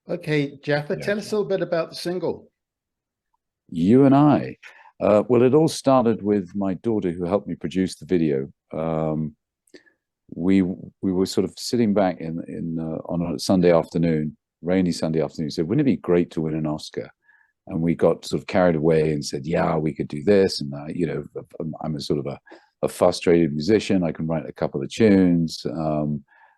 Okay, Jaffa, Yeah. tell us a little bit about the single. You and I. Well, it all started with my daughter who helped me produce the video. We were sort of sitting back in on a Sunday afternoon, rainy Sunday afternoon. Said, wouldn't it be great to win an Oscar? And we got sort of carried away and said, yeah, we could do this. And I'm a sort of a frustrated musician. I can write a couple of tunes.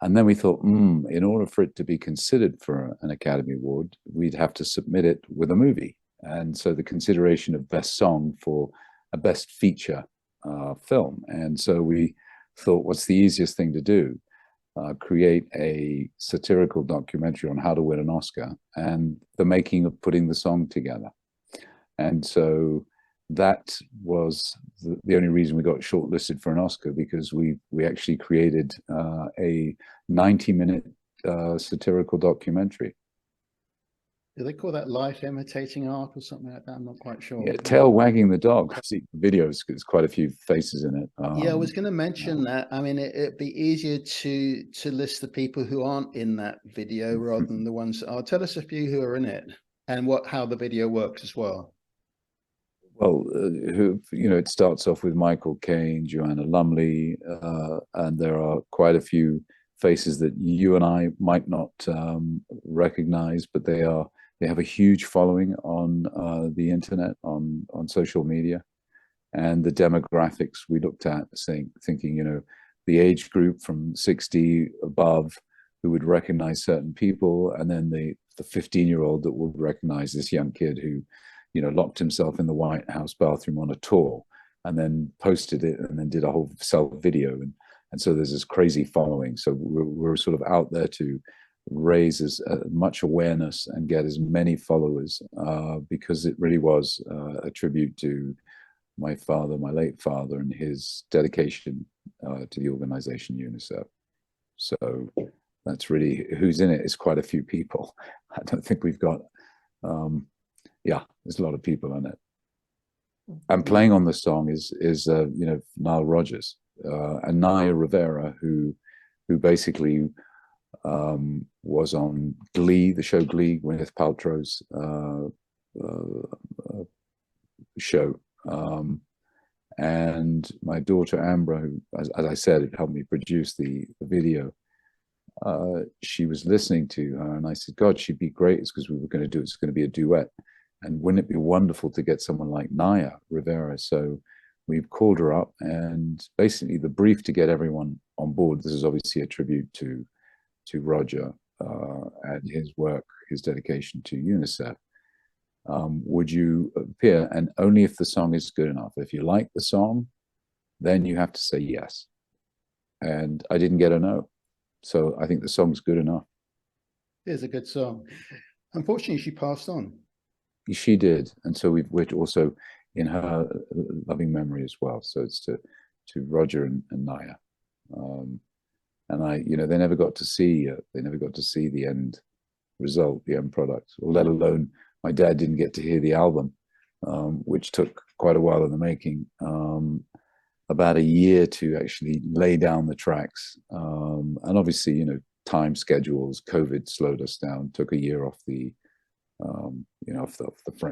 And then we thought, in order for it to be considered for an Academy Award, we'd have to submit it with a movie. And so the consideration of best song for a best feature film. And so we thought, what's the easiest thing to do? Create a satirical documentary on how to win an Oscar and the making of putting the song together. And so that was the only reason we got shortlisted for an Oscar, because we actually created a 90-minute satirical documentary. Do they call that life imitating art or something like that? I'm not quite sure. Yeah, tail wagging the dog. See videos, there's quite a few faces in it. Yeah, I was going to mention that. I mean, it'd be easier to list the people who aren't in that video rather than the ones that are. Tell us a few who are in it and how the video works as well. Well, it starts off with Michael Caine, Joanna Lumley, and there are quite a few faces that you and I might not recognize, but they have a huge following on the internet, on social media. And the demographics we looked at, thinking, the age group from 60 above who would recognize certain people, and then the 15-year-old that would recognize this young kid who, locked himself in the White House bathroom on a tour and then posted it and then did a whole self video. And so there's this crazy following. So we're sort of out there to raise as much awareness and get as many followers, because it really was a tribute to my father, my late father, and his dedication to the organization UNICEF. So that's really who's in it. Is quite a few people. I don't think we've got, there's a lot of people in it. And playing on the song is Nile Rodgers and Naya Rivera, who basically was on Glee, the show Glee, Gwyneth Paltrow's show. And my daughter Ambra, who, as I said, it helped me produce the video. She was listening to her, and I said, God, she'd be great. It's because it's going to be a duet. And wouldn't it be wonderful to get someone like Naya Rivera? So we've called her up, and basically the brief to get everyone on board. This is obviously a tribute to Roger and his work, his dedication to UNICEF. Would you appear? And only if the song is good enough. If you like the song, then you have to say yes. And I didn't get a no. So I think the song's good enough. It's a good song. Unfortunately, she passed on. She did. And so we're also in her loving memory as well. So it's to Roger and Naya. And they never got to see the end result, the end product, or let alone my dad didn't get to hear the album, which took quite a while in the making, about a year to actually lay down the tracks. And obviously, time schedules, COVID slowed us down, took a year off the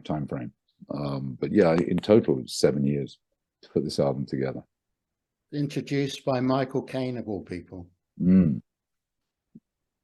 time frame. But yeah, in total, it was 7 years to put this album together. Introduced by Michael Caine, of all people.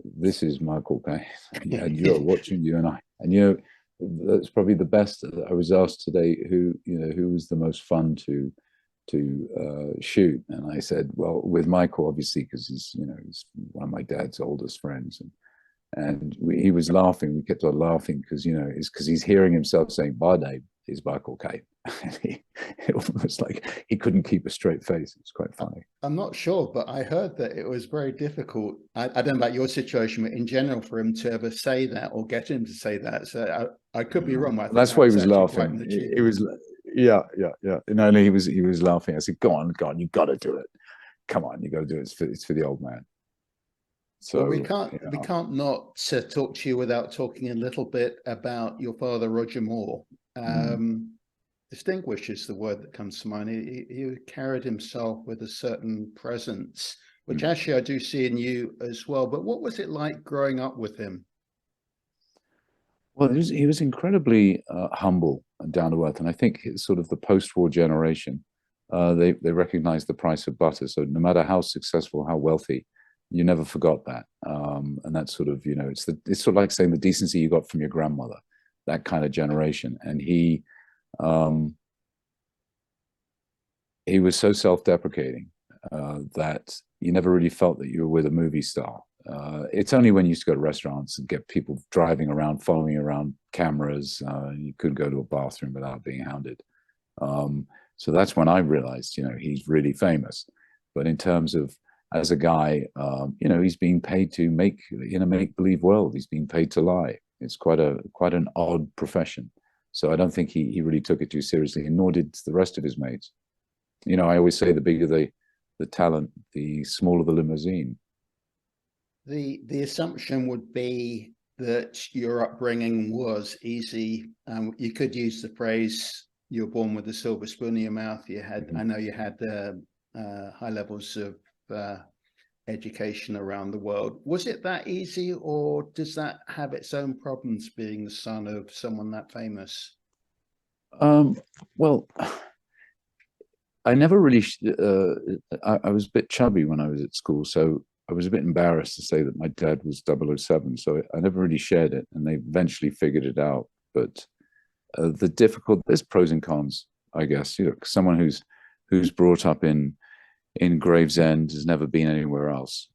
This is Michael Caine. And you're watching, you and I. And that's probably the best. I was asked today who was the most fun to shoot, and I said, well, with Michael, obviously, because he's one of my dad's oldest friends, and he was laughing. We kept on laughing because it's because he's hearing himself saying, "My name is Michael Caine." It almost like he couldn't keep a straight face. It was quite funny. I'm not sure, but I heard that it was very difficult. I don't know about your situation, but in general, for him to ever say that or get him to say that. So I could be wrong. That's why he was laughing. It was, yeah. No, he was laughing. I said, "Go on, you got to do it. Come on, you got to do it. It's for the old man." So well, we can't not talk to you without talking a little bit about your father, Roger Moore. Distinguished is the word that comes to mind. He carried himself with a certain presence, which actually I do see in you as well. But what was it like growing up with him? Well, he was incredibly humble and down to earth, and I think it's sort of the post-war generation. They recognized the price of butter. So no matter how successful, how wealthy, you never forgot that. And that's sort of, you know, it's sort of like saying the decency you got from your grandmother, that kind of generation. And um, he was so self-deprecating that you never really felt that you were with a movie star. It's only when you used to go to restaurants and get people driving around, following around cameras, you couldn't go to a bathroom without being hounded. So that's when I realized, you know, he's really famous. But in terms of as a guy, you know, he's being paid to make in a make-believe world. He's being paid to lie. It's quite an odd profession. So I don't think he really took it too seriously, and nor did the rest of his mates. You know, I always say the bigger the talent, the smaller the limousine. The assumption would be that your upbringing was easy. You could use the phrase "you're born with a silver spoon in your mouth." You had, I know you had high levels of education around the world. Was it that easy, or does that have its own problems, being the son of someone that famous? Well, I never really. I was a bit chubby when I was at school, so I was a bit embarrassed to say that my dad was 007. So I never really shared it, and they eventually figured it out. But there's pros and cons, I guess. You know, someone who's brought up in Gravesend, has never been anywhere else,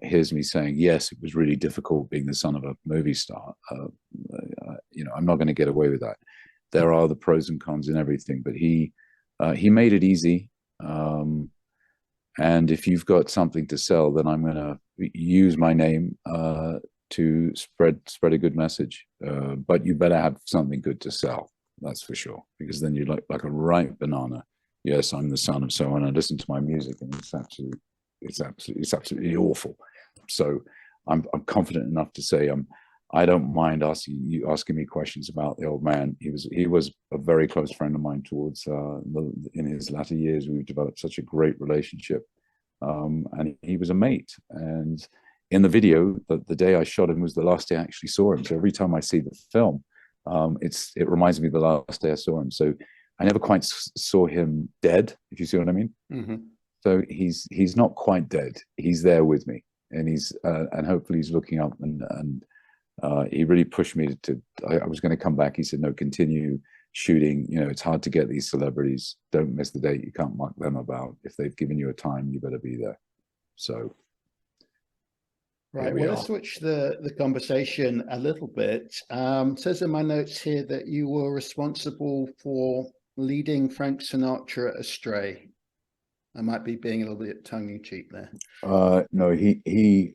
hears me saying, yes, it was really difficult being the son of a movie star. You know, I'm not going to get away with that. There are the pros and cons in everything, but he made it easy. And if you've got something to sell, then I'm going to use my name to spread a good message. But you better have something good to sell. That's for sure, because then you look like a ripe banana. Yes, I'm the son of so on. I listen to my music, and it's absolutely awful. So I'm confident enough to say I don't mind asking me questions about the old man. He was a very close friend of mine towards in his latter years. We've developed such a great relationship, and he was a mate. And in the video, the day I shot him was the last day I actually saw him. So every time I see the film, it reminds me of the last day I saw him. So I never quite saw him dead, if you see what I mean. Mm-hmm. So he's not quite dead. He's there with me, and and hopefully he's looking up. And he really pushed me to. I was going to come back. He said, "No, continue shooting. You know, it's hard to get these celebrities. Don't miss the date. You can't muck them about. If they've given you a time, you better be there." So. Right. Well, let's switch the conversation a little bit. It says in my notes here that you were responsible for leading Frank Sinatra astray. I might be being a little bit tongue-in-cheek there. No,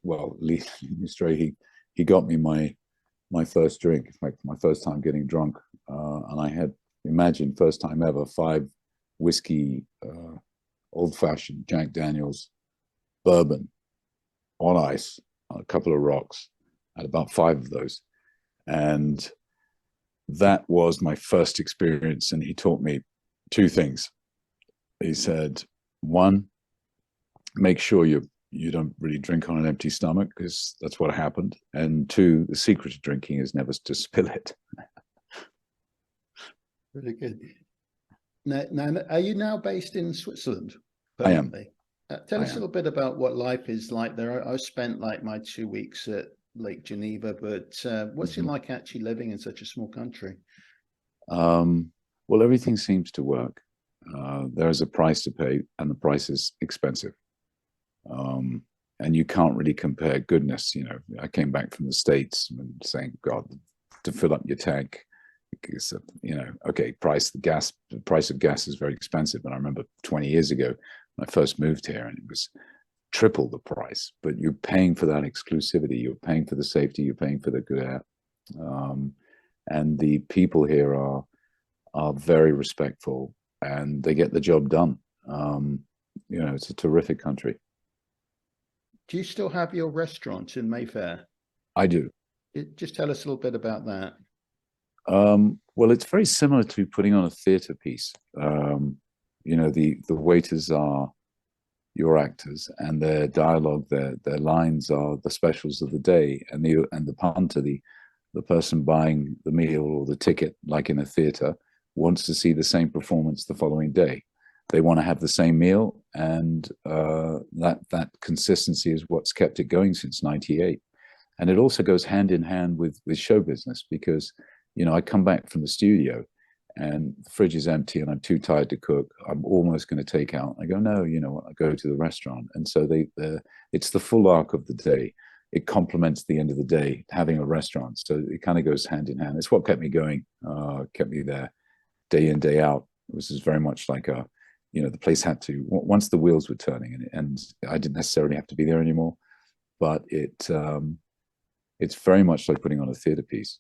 well, leading me astray. He got me my first drink, my first time getting drunk, and I had, imagine, first time ever, 5 whiskey, old-fashioned Jack Daniels, bourbon on ice, on a couple of rocks. I had about 5 of those, and that was my first experience. And he taught me 2 things. He said, 1, make sure you don't really drink on an empty stomach, because that's what happened. And 2, the secret of drinking is never to spill it. Really good. Now, are you now based in Switzerland? Permanently? I am. Tell us a little bit about what life is like there. I spent like my 2 weeks at Lake Geneva, but what's it like actually living in such a small country? Well, everything seems to work. There is a price to pay, and the price is expensive. And you can't really compare goodness. You know, I came back from the States and saying, God, to fill up your tank, because, you know, okay, the price of gas is very expensive. And I remember 20 years ago, when I first moved here, and it was triple the price, but you're paying for that exclusivity. You're paying for the safety. You're paying for the good air. And the people here are very respectful, and they get the job done. You know, it's a terrific country. Do you still have your restaurant in Mayfair? I do. Just tell us a little bit about that. Well, it's very similar to putting on a theatre piece. You know, the waiters are your actors, and their dialogue, their lines are the specials of the day, and the punter, the the person buying the meal or the ticket, like in a theater, wants to see the same performance the following day. They want to have the same meal, and that consistency is what's kept it going since '98. And it also goes hand in hand with show business, because, you know, I come back from the studio and the fridge is empty and I'm too tired to cook. I'm almost going to take out. I go, no, you know what? I go to the restaurant. And so it's the full arc of the day. It complements the end of the day, having a restaurant. So it kind of goes hand in hand. It's what kept me going, kept me there day in, day out. It was just very much like you know, the place had to, once the wheels were turning, and I didn't necessarily have to be there anymore, but it's very much like putting on a theater piece.